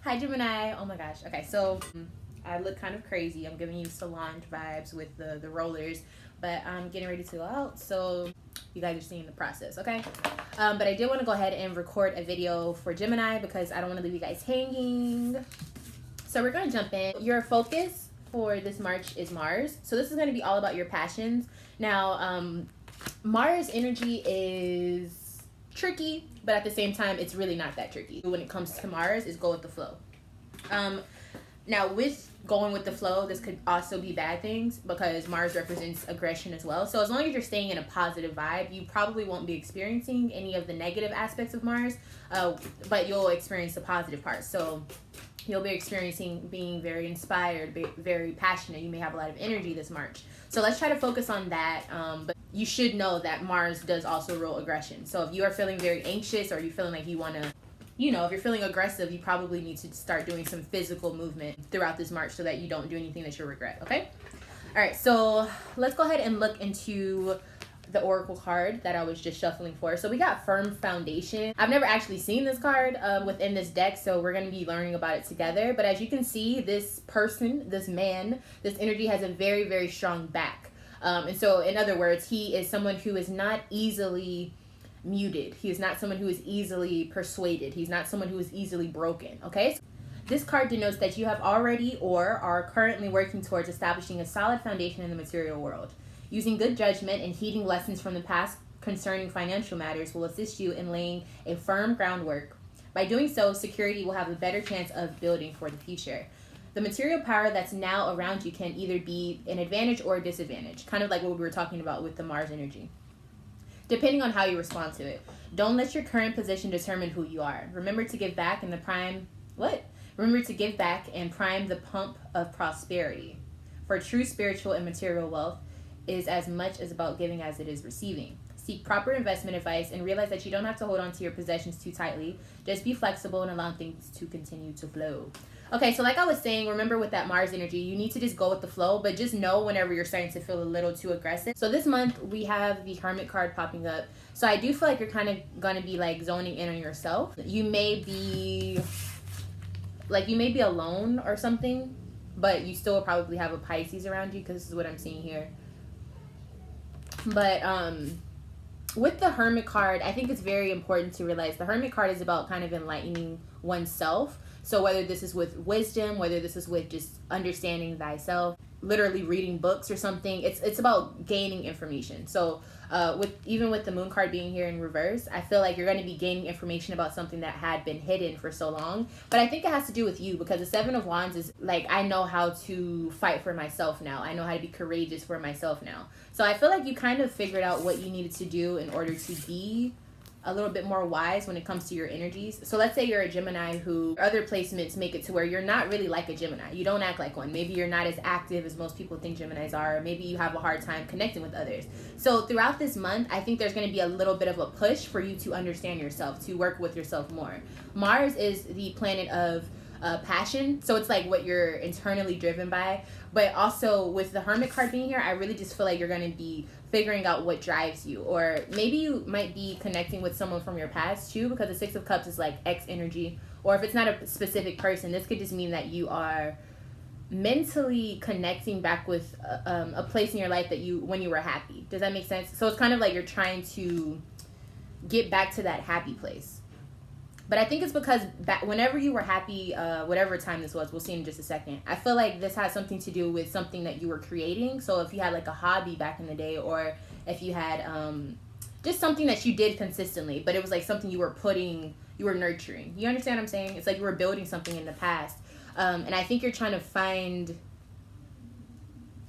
Hi, Gemini. Oh my gosh. Okay, so I look kind of crazy. I'm giving you Solange vibes with the rollers, but I'm getting ready to go out, so you guys are seeing the process, okay? But I did want to go ahead and record a video for Gemini because I don't want to leave you guys hanging. So we're going to jump in. Your focus for this March is Mars. So this is going to be all about your passions. Now, Mars energy is tricky, but at the same time, it's really not that tricky. When it comes to Mars, is go with the flow. Now, with going with the flow, this could also be bad things because Mars represents aggression as well. So as long as you're staying in a positive vibe, you probably won't be experiencing any of the negative aspects of Mars, but you'll experience the positive parts. So you'll be experiencing being very inspired, very passionate. You may have a lot of energy this March. So let's try to focus on that. But you should know that Mars does also rule aggression. So if you are feeling very anxious or you're feeling like you want to, if you're feeling aggressive, you probably need to start doing some physical movement throughout this March so that you don't do anything that you'll regret, okay? All right, so let's go ahead and look into the oracle card that I was just shuffling for. So we got Firm Foundation. I've never actually seen this card within this deck, so we're going to be learning about it together. But as you can see, this person, this man, this energy has a very, very strong back. And so in other words, he is someone who is not easily muted. He is not someone who is easily persuaded. He's not someone who is easily broken, okay? So this card denotes that you have already or are currently working towards establishing a solid foundation in the material world. Using good judgment and heeding lessons from the past concerning financial matters will assist you in laying a firm groundwork. By doing so, security will have a better chance of building for the future. The material power that's now around you can either be an advantage or a disadvantage, kind of like what we were talking about with the Mars energy, depending on how you respond to it. Don't let your current position determine who you are. Remember to give back and Remember to give back and prime the pump of prosperity. For true spiritual and material wealth is as much as about giving as it is receiving. Seek proper investment advice and realize that you don't have to hold on to your possessions too tightly. Just be flexible and allow things to continue to flow. Okay, so like I was saying, remember with that Mars energy, you need to just go with the flow, but just know whenever you're starting to feel a little too aggressive. So this month, we have the Hermit card popping up. So I do feel like you're kind of going to be like zoning in on yourself. You may be alone or something, but you still will probably have a Pisces around you because this is what I'm seeing here. But with the Hermit card, I think it's very important to realize the Hermit card is about kind of enlightening oneself. So whether this is with wisdom, whether this is with just understanding thyself, literally reading books or something, it's about gaining information. So with the Moon card being here in reverse, I feel like you're going to be gaining information about something that had been hidden for so long. But I think it has to do with you because the Seven of Wands is like, I know how to fight for myself now. I know how to be courageous for myself now. So I feel like you kind of figured out what you needed to do in order to be a little bit more wise when it comes to your energies. So let's say you're a Gemini who other placements make it to where you're not really like a Gemini. You don't act like one. Maybe you're not as active as most people think Geminis are. Maybe you have a hard time connecting with others. So throughout this month, I think there's going to be a little bit of a push for you to understand yourself, to work with yourself more. Mars is the planet of passion. So it's like what you're internally driven by. But also with the Hermit card being here, I really just feel like you're going to be figuring out what drives you. Or maybe you might be connecting with someone from your past too, because the Six of Cups is like X energy. Or if it's not a specific person, this could just mean that you are mentally connecting back with a place in your life that when you were happy. Does that make sense? So it's kind of like you're trying to get back to that happy place. But I think it's because whenever you were happy, whatever time this was, we'll see in just a second. I feel like this has something to do with something that you were creating. So if you had like a hobby back in the day, or if you had just something that you did consistently, but it was like something you were nurturing. You understand what I'm saying? It's like you were building something in the past. And I think you're trying to find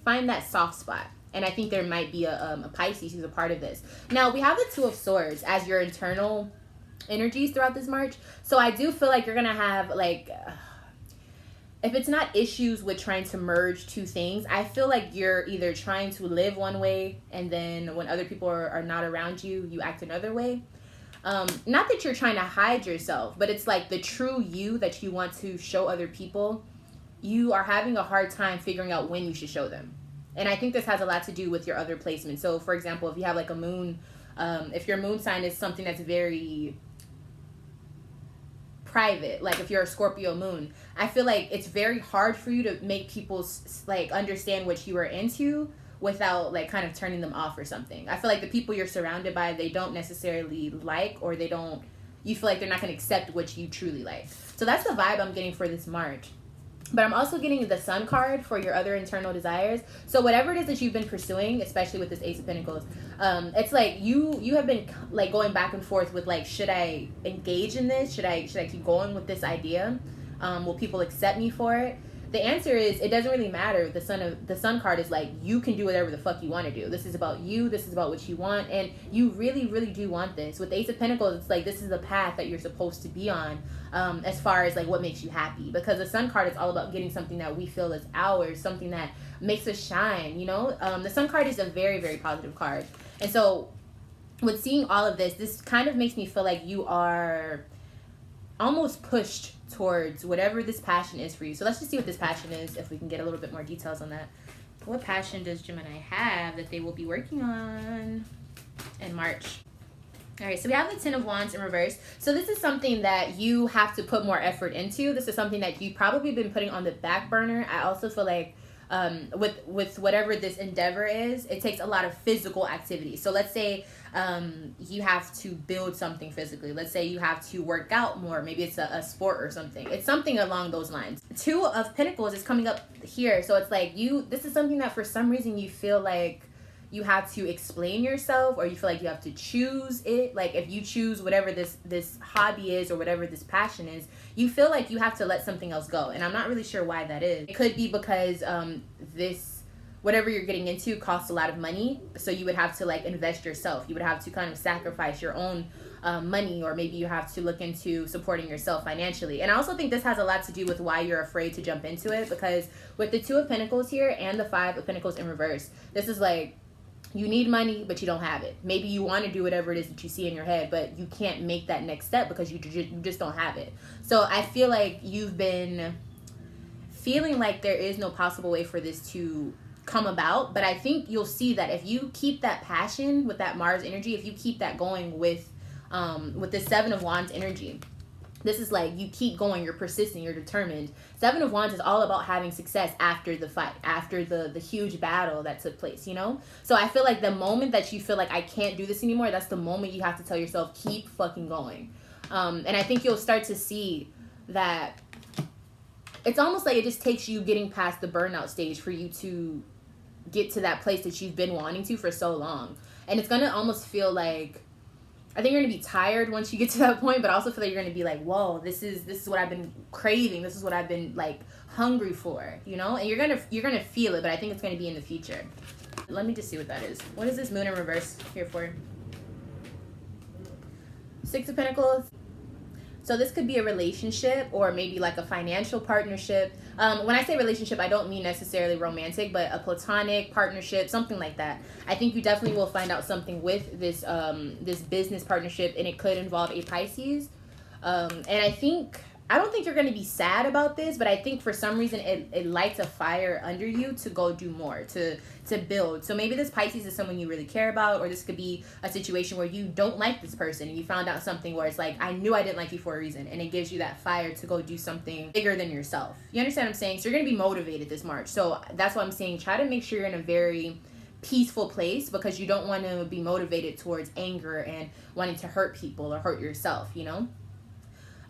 that soft spot. And I think there might be a Pisces who's a part of this. Now, we have the Two of Swords as your internal energies throughout this March. So I do feel like you're gonna have like if it's not issues with trying to merge two things, I feel like you're either trying to live one way and then when other people are not around you, you act another way. Not that you're trying to hide yourself, but it's like the true you that you want to show other people, you are having a hard time figuring out when you should show them. And I think this has a lot to do with your other placement. So for example, if you have like a moon, if your moon sign is something that's very private, like if you're a Scorpio moon, I feel like it's very hard for you to make people like understand what you are into without like kind of turning them off or something. I feel like the people you're surrounded by, they don't necessarily like, or you feel like they're not going to accept what you truly like. So that's the vibe I'm getting for this March. But I'm also getting the Sun card for your other internal desires. So whatever it is that you've been pursuing, especially with this Ace of Pentacles, it's like you have been like going back and forth with like, should I engage in this? Should I keep going with this idea? Will people accept me for it? The answer is, it doesn't really matter. The Sun card is like, you can do whatever the fuck you want to do. This is about you. This is about what you want. And you really, really do want this. With the Ace of Pentacles, it's like, this is the path that you're supposed to be on, as far as like what makes you happy. Because the Sun card is all about getting something that we feel is ours, something that makes us shine, you know? The Sun card is a very, very positive card. And so with seeing all of this kind of makes me feel like you are almost pushed towards whatever this passion is for you. So let's just see what this passion is, if we can get a little bit more details on that. What passion does Gemini have that they will be working on in March? All right, so we have the Ten of Wands in reverse. So this is something that you have to put more effort into. This is something that you've probably been putting on the back burner. I also feel like with whatever this endeavor is, it takes a lot of physical activity. So let's say you have to build something physically. Let's say you have to work out more. Maybe it's a sport or something. It's something along those lines. Two of Pentacles is coming up here. So it's like this is something that for some reason you feel like you have to explain yourself, or you feel like you have to choose it. Like if you choose whatever this hobby is or whatever this passion is, you feel like you have to let something else go. And I'm not really sure why that is. It could be because whatever you're getting into costs a lot of money. So you would have to like invest yourself. You would have to kind of sacrifice your own money, or maybe you have to look into supporting yourself financially. And I also think this has a lot to do with why you're afraid to jump into it, because with the Two of Pentacles here and the Five of Pentacles in reverse, this is like, you need money, but you don't have it. Maybe you want to do whatever it is that you see in your head, but you can't make that next step because you just don't have it. So I feel like you've been feeling like there is no possible way for this to come about. But I think you'll see that if you keep that passion with that Mars energy, if you keep that going with the Seven of Wands energy, this is like, you keep going, you're persistent, you're determined. Seven of Wands is all about having success after the fight, after the huge battle that took place, you know? So I feel like the moment that you feel like, I can't do this anymore, that's the moment you have to tell yourself, keep fucking going. And I think you'll start to see that it's almost like it just takes you getting past the burnout stage for you to get to that place that you've been wanting to for so long. And it's going to almost feel like, I think you're going to be tired once you get to that point, but I also feel like you're going to be like, whoa, this is what I've been craving. This is what I've been like hungry for, you know? And you're going to feel it, but I think it's going to be in the future. Let me just see what that is. What is this Moon in reverse here for? Six of Pentacles. So this could be a relationship, or maybe like a financial partnership. When I say relationship, I don't mean necessarily romantic, but a platonic partnership, something like that. I think you definitely will find out something with this this business partnership, and it could involve a Pisces. And I don't think you're going to be sad about this, but I think for some reason it lights a fire under you to go do more, to build. So maybe this Pisces is someone you really care about, or this could be a situation where you don't like this person and you found out something where it's like, I knew I didn't like you for a reason, and it gives you that fire to go do something bigger than yourself. You understand what I'm saying? So you're going to be motivated this March. So that's why I'm saying, try to make sure you're in a very peaceful place, because you don't want to be motivated towards anger and wanting to hurt people or hurt yourself, you know?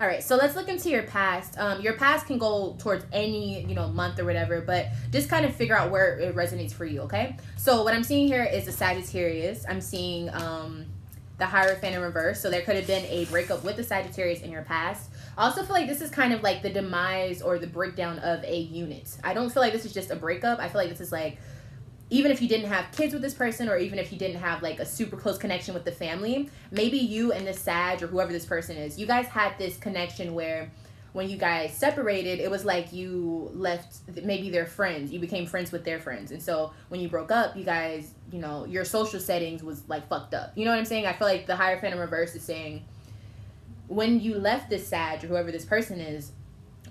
All right, so let's look into your past. Your past can go towards any, month or whatever, but just kind of figure out where it resonates for you, okay? So what I'm seeing here is a Sagittarius. I'm seeing the Hierophant in reverse. So there could have been a breakup with the Sagittarius in your past. I also feel like this is kind of like the demise or the breakdown of a unit. I don't feel like this is just a breakup. I feel like this is like, even if you didn't have kids with this person, or even if you didn't have like a super close connection with the family, maybe you and this Sag or whoever this person is, you guys had this connection where when you guys separated, it was like you left maybe their friends. You became friends with their friends. And so when you broke up, you guys, your social settings was like fucked up. You know what I'm saying? I feel like the Hierophant in reverse is saying, when you left this Sag or whoever this person is,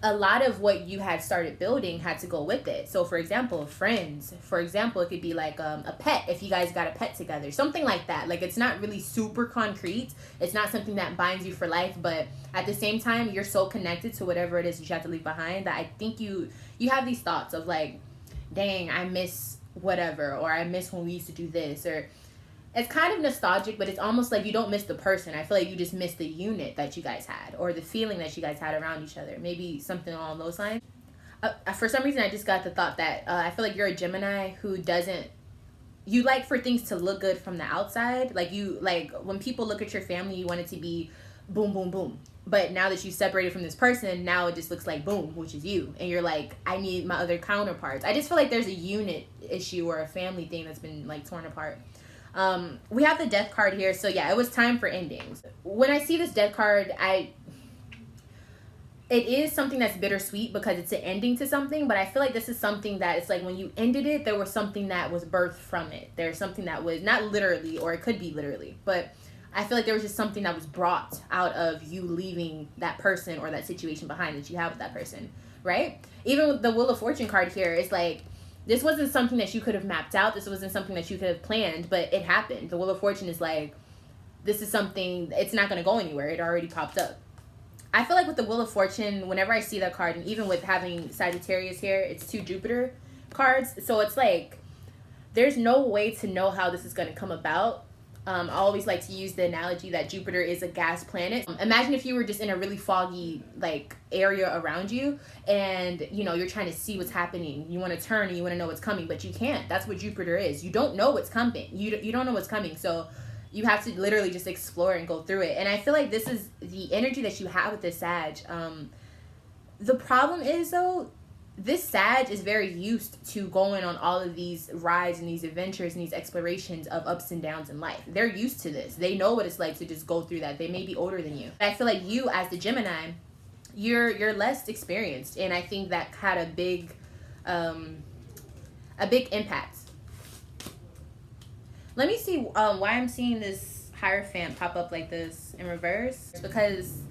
a lot of what you had started building had to go with it. So for example, friends, for example, it could be like a pet, if you guys got a pet together, something like that. Like, it's not really super concrete, it's not something that binds you for life, but at the same time, you're so connected to whatever it is you have to leave behind, that I think you have these thoughts of like, dang, I miss whatever, or I miss when we used to do this, or it's kind of nostalgic, but it's almost like you don't miss the person. I feel like you just miss the unit that you guys had, or the feeling that you guys had around each other. Maybe something along those lines. For some reason, I just got the thought that I feel like you're a Gemini who doesn't, you like for things to look good from the outside. Like, you, like, when people look at your family, you want it to be boom, boom, boom. But now that you separated from this person, now it just looks like boom, which is you. And you're like, I need my other counterparts. I just feel like there's a unit issue or a family thing that's been like torn apart. We have the death card here, so yeah, it was time for endings. When I see this death card, it is something that's bittersweet because it's an ending to something, but I feel like this is something that it's like when you ended it, there was something that was birthed from it. There's something that was not literally, or it could be literally, but I feel like there was just something that was brought out of you leaving that person or that situation behind that you have with that person, right? Even with the Wheel of Fortune card here, it's like, this wasn't something that you could have mapped out. This wasn't something that you could have planned, but it happened. The Wheel of Fortune is like, this is something, it's not going to go anywhere. It already popped up. I feel like with the Wheel of Fortune, whenever I see that card, and even with having Sagittarius here, it's 2 Jupiter cards. So it's like, there's no way to know how this is going to come about. I always like to use the analogy that Jupiter is a gas planet. Imagine if you were just in a really foggy like area around you, and you know, you're trying to see what's happening. You want to turn and you want to know what's coming, but you can't. That's what Jupiter is. You don't know what's coming. You don't know what's coming. So you have to literally just explore and go through it. And I feel like this is the energy that you have with this Sag. The problem is though, this Sag is very used to going on all of these rides and these adventures and these explorations of ups and downs in life. They're used to this. They know what it's like to just go through that. They may be older than you. I feel like you, as the Gemini, you're less experienced, and I think that had a big impact. Let me see why I'm seeing this Hierophant pop up like this in reverse, because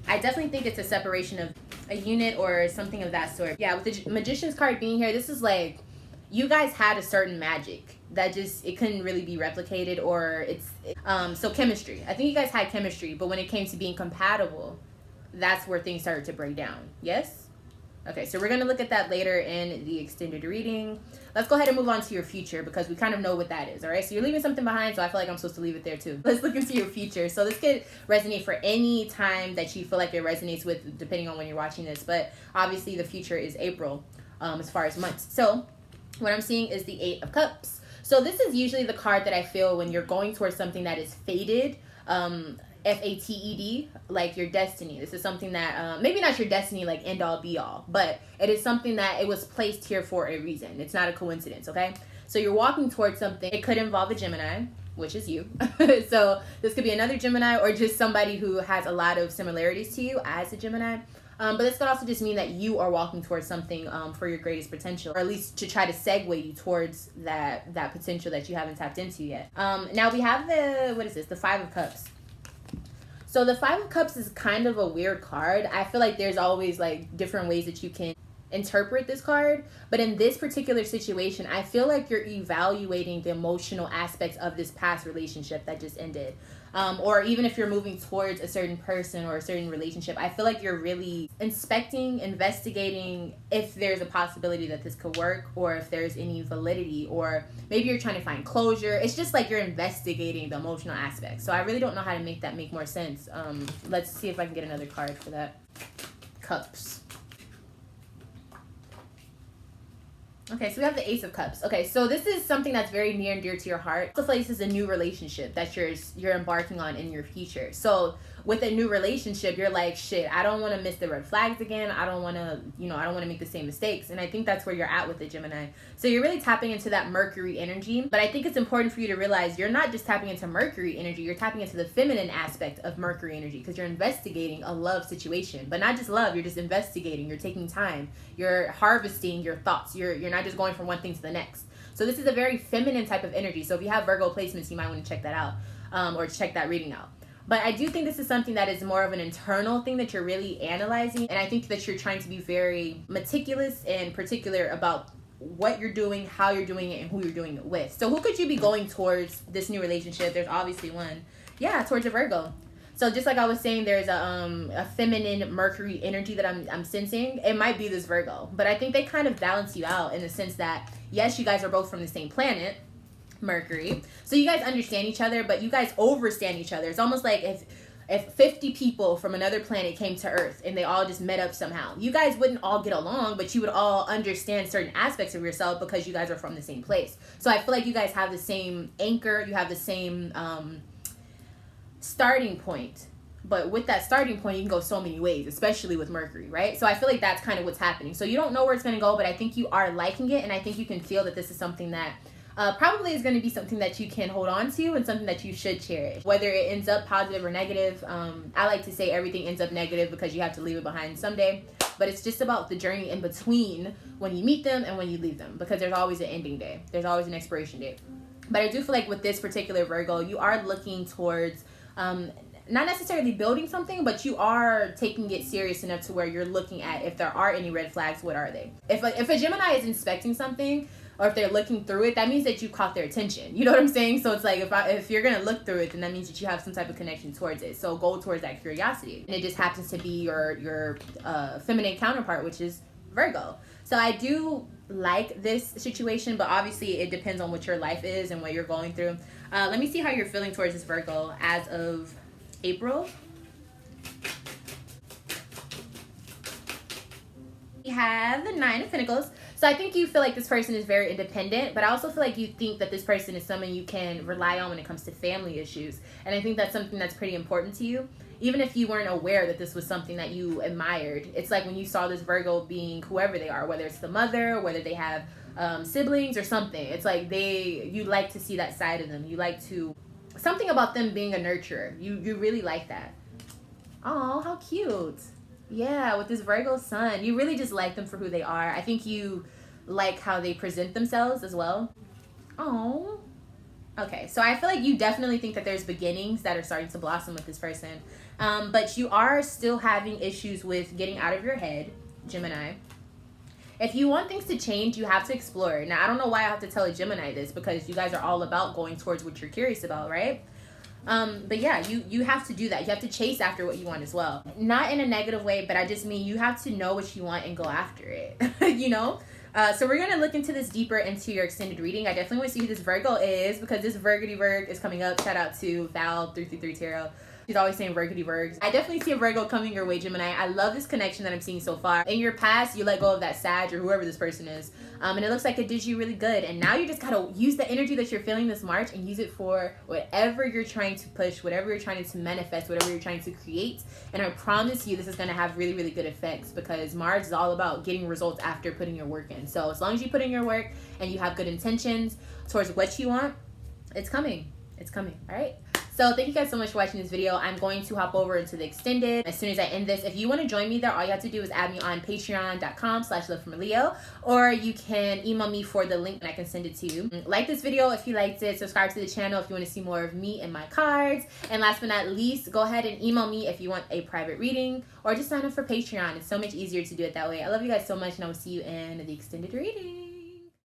I definitely think it's a separation of a unit or something of that sort. Yeah, with the Magician's card being here, this is like, you guys had a certain magic that just, it couldn't really be replicated, or so chemistry. I think you guys had chemistry, but when it came to being compatible, that's where things started to break down. Yes? Okay, so we're going to look at that later in the extended reading. Let's go ahead and move on to your future, because we kind of know what that is, all right? So you're leaving something behind, so I feel like I'm supposed to leave it there too. Let's look into your future. So this could resonate for any time that you feel like it resonates with, depending on when you're watching this. But obviously the future is April as far as months. So what I'm seeing is the 8 of Cups. So this is usually the card that I feel when you're going towards something that is fated, fated, like your destiny. This is something that maybe not your destiny like end all be all, but it is something that it was placed here for a reason. It's not a coincidence. Okay, so you're walking towards something. It could involve a Gemini, which is you. So this could be another Gemini, or just somebody who has a lot of similarities to you as a Gemini. But this could also just mean that you are walking towards something for your greatest potential, or at least to try to segue you towards that potential that you haven't tapped into yet. Now we have the 5 of Cups. So the 5 of Cups is kind of a weird card. I feel like there's always like different ways that you can interpret this card, but in this particular situation, I feel like you're evaluating the emotional aspects of this past relationship that just ended. Or even if you're moving towards a certain person or a certain relationship, I feel like you're really inspecting, investigating if there's a possibility that this could work, or if there's any validity, or maybe you're trying to find closure. It's just like you're investigating the emotional aspects. So I really don't know how to make that make more sense. Let's see if I can get another card for that. Cups. Okay, so we have the Ace of Cups. Okay, so this is something that's very near and dear to your heart. So this is a new relationship that you're embarking on in your future. So with a new relationship, you're like, shit, I don't want to miss the red flags again. I don't want to, I don't want to make the same mistakes. And I think that's where you're at with the Gemini. So you're really tapping into that Mercury energy. But I think it's important for you to realize you're not just tapping into Mercury energy. You're tapping into the feminine aspect of Mercury energy, because you're investigating a love situation. But not just love, you're just investigating. You're taking time. You're harvesting your thoughts. You're not just going from one thing to the next. So this is a very feminine type of energy. So if you have Virgo placements, you might want to check that out, or check that reading out. But I do think this is something that is more of an internal thing that you're really analyzing. And I think that you're trying to be very meticulous and particular about what you're doing, how you're doing it, and who you're doing it with. So who could you be going towards this new relationship? There's obviously one. Yeah, towards a Virgo. So just like I was saying, there's a feminine Mercury energy that I'm sensing. It might be this Virgo. But I think they kind of balance you out in the sense that, yes, you guys are both from the same planet, Mercury. So you guys understand each other, but you guys overstand each other. It's almost like if 50 people from another planet came to Earth and they all just met up somehow, you guys wouldn't all get along, but you would all understand certain aspects of yourself because you guys are from the same place. So I feel like you guys have the same anchor, you have the same starting point. But with that starting point, you can go so many ways, especially with Mercury, right? So I feel like that's kind of what's happening. So you don't know where it's going to go, but I think you are liking it, and I think you can feel that this is something that probably is going to be something that you can hold on to and something that you should cherish. Whether it ends up positive or negative, I like to say everything ends up negative because you have to leave it behind someday. But it's just about the journey in between when you meet them and when you leave them, because there's always an ending day. There's always an expiration date. But I do feel like with this particular Virgo, you are looking towards not necessarily building something, but you are taking it serious enough to where you're looking at if there are any red flags, what are they? If a Gemini is inspecting something, or if they're looking through it, that means that you caught their attention. You know what I'm saying? So it's like if you're gonna look through it, then that means that you have some type of connection towards it. So go towards that curiosity, and it just happens to be your feminine counterpart, which is Virgo. So I do like this situation, but obviously it depends on what your life is and what you're going through. Let me see how you're feeling towards this Virgo as of April. We have the Nine of Pentacles. So I think you feel like this person is very independent, but I also feel like you think that this person is someone you can rely on when it comes to family issues. And I think that's something that's pretty important to you. Even if you weren't aware that this was something that you admired, it's like when you saw this Virgo being whoever they are, whether it's the mother, whether they have siblings or something. It's like you like to see that side of them. You like to, something about them being a nurturer. You really like that. Oh, how cute. Yeah, with this Virgo sun, you really just like them for who they are. I think you like how they present themselves as well. Oh. Okay, so I feel like you definitely think that there's beginnings that are starting to blossom with this person. But you are still having issues with getting out of your head, Gemini. If you want things to change, you have to explore. Now, I don't know why I have to tell a Gemini this, because you guys are all about going towards what you're curious about, right? But yeah, you have to do that. You have to chase after what you want as well. Not in a negative way, but I just mean you have to know what you want and go after it, you know? So we're going to look into this deeper into your extended reading. I definitely want to see who this Virgo is, because this Virgity Virg is coming up. Shout out to Val 333 Tarot. She's always saying Virgity Virgs. I definitely see a Virgo coming your way, Gemini. I love this connection that I'm seeing so far. In your past, you let go of that Sag or whoever this person is. And it looks like it did you really good. And now you just got to use the energy that you're feeling this March and use it for whatever you're trying to push, whatever you're trying to manifest, whatever you're trying to create. And I promise you this is going to have really, really good effects, because Mars is all about getting results after putting your work in. So as long as you put in your work and you have good intentions towards what you want, it's coming. It's coming. All right. So thank you guys so much for watching this video. I'm going to hop over into the extended as soon as I end this. If you want to join me there, all you have to do is add me on patreon.com/lovefromaleo, or you can email me for the link and I can send it to you. Like this video if you liked it. Subscribe to the channel if you want to see more of me and my cards. And last but not least, go ahead and email me if you want a private reading, or just sign up for Patreon. It's so much easier to do it that way. I love you guys so much, and I will see you in the extended reading.